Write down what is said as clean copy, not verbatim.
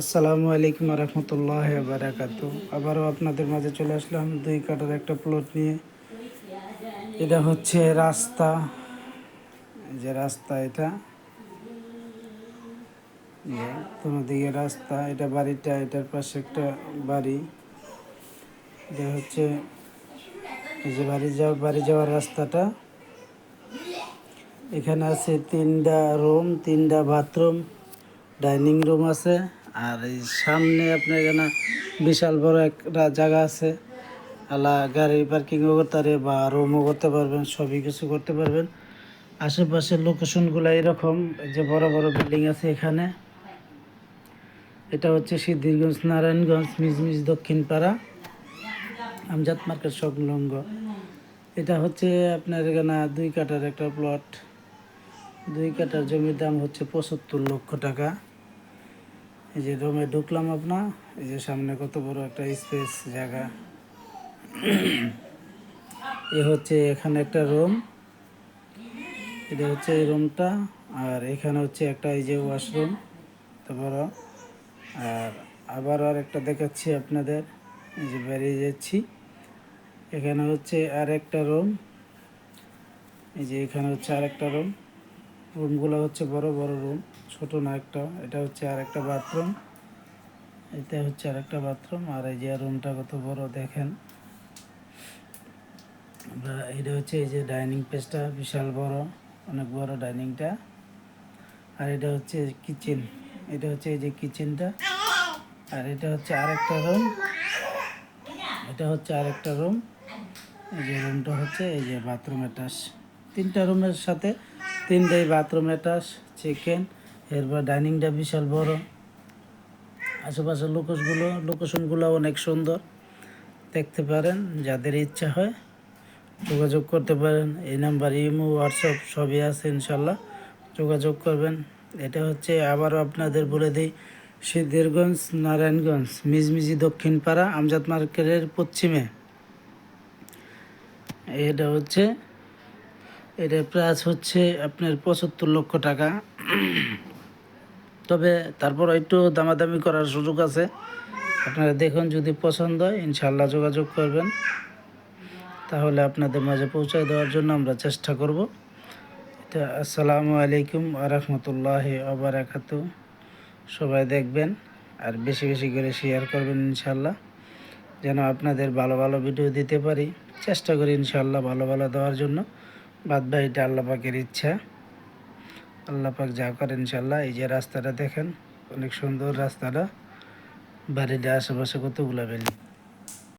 আসসালামু আলাইকুম রহমতুল্লাহ বারাকাতু। আবারও আপনাদের মাঝে চলে আসলাম 2 কাঠার একটা প্লট নিয়ে। এটা হচ্ছে রাস্তা, এই যে রাস্তা, এটা দিকে রাস্তা, এটা বাড়িটা, এটার পাশে একটা বাড়ি। এটা হচ্ছে এই যে বাড়ি যাওয়ার রাস্তাটা। এখানে আছে 3টা রুম, 3টা বাথরুম, ডাইনিং রুম আছে। আর এই সামনে আপনার এখানে বিশাল বড় একটা জায়গা আছে। গাড়ি পার্কিংও করতে পারে বা রুমও করতে পারবেন, সবই কিছু করতে পারবেন। আশেপাশের লোকেশনগুলো এরকম, যে বড় বড় বিল্ডিং আছে এখানে। এটা হচ্ছে সিদ্ধিরগঞ্জ, নারায়ণগঞ্জ, মিজমিজ দক্ষিণ পাড়া, আমজাদ মার্কেট সংলগ্ন। এটা হচ্ছে আপনার এখানে 2 কাঠার একটা প্লট। 2 কাঠার জমির দাম হচ্ছে 75 লক্ষ টাকা। এই যে রুমে ঢুকলাম আপনার, এই যে সামনে কত বড় একটা স্পেস জায়গা। এ হচ্ছে এখানে একটা রুম, এটা হচ্ছে এই রুমটা। আর এখানে হচ্ছে একটা এই যে ওয়াশরুম, তারপর আর আবার একটা দেখাচ্ছি আপনাদের। এই যে বেরিয়ে যাচ্ছি, এখানে হচ্ছে আর একটা রুম। এই যে এখানে হচ্ছে আর একটা রুম। রুমগুলো হচ্ছে বড় বড় রুম, ছোট না একটা। এটা হচ্ছে আর একটা বাথরুম, এটা হচ্ছে আর একটা বাথরুম। আর এই যে রুমটা কত বড় দেখেন। এটা হচ্ছে এই যে ডাইনিং স্পেসটা বিশাল বড়, অনেক বড় ডাইনিংটা। আর এটা হচ্ছে কিচেন, এটা হচ্ছে এই যে কিচেনটা। আর এটা হচ্ছে আরেকটা রুম, এটা হচ্ছে আরেকটা রুম। এই যে রুমটা হচ্ছে এই যে বাথরুম অ্যাটাচ। 3টা রুমের সাথে 3টাই বাথরুম অ্যাটাচ, চিকেন। এরপর ডাইনিংটা বিশাল বড়। আশেপাশের লোকেশনগুলো অনেক সুন্দর, দেখতে পারেন। যাদের ইচ্ছা হয় যোগাযোগ করতে পারেন। এই নাম্বার ইমো, হোয়াটসঅ্যাপ সবই আছে, ইনশাল্লাহ যোগাযোগ করবেন। এটা হচ্ছে আবারও আপনাদের বলে দিই, সিদ্ধিরগঞ্জ, নারায়ণগঞ্জ, মিজমিজি দক্ষিণ পাড়া, আমজাদ মার্কেটের পশ্চিমে। এটার প্রাইস হচ্ছে আপনার 75 লক্ষ টাকা। তবে তারপর একটু দামাদামি করার সুযোগ আছে। আপনারা দেখুন, যদি পছন্দ হয় ইনশাল্লাহ যোগাযোগ করবেন, তাহলে আপনাদের মাঝে পৌঁছায় দেওয়ার জন্য আমরা চেষ্টা করব। এটা আসসালামু আলাইকুম রহমতুল্লাহি ওয়া বারাকাতু। সবাই দেখবেন আর বেশি বেশি করে শেয়ার করবেন ইনশাল্লাহ, যেন আপনাদের ভালো ভালো ভিডিও দিতে পারি। চেষ্টা করি ইনশাল্লাহ ভালো ভালো দেওয়ার জন্য। বাদ বাকিটা আল্লাহ পাকের ইচ্ছা, আল্লাহ পাক যা করেন ইনশাল্লাহ। এই যে রাস্তাটা দেখেন, অনেক সুন্দর রাস্তাটা, বাড়িটা আশেপাশে কতগুলো বেলি।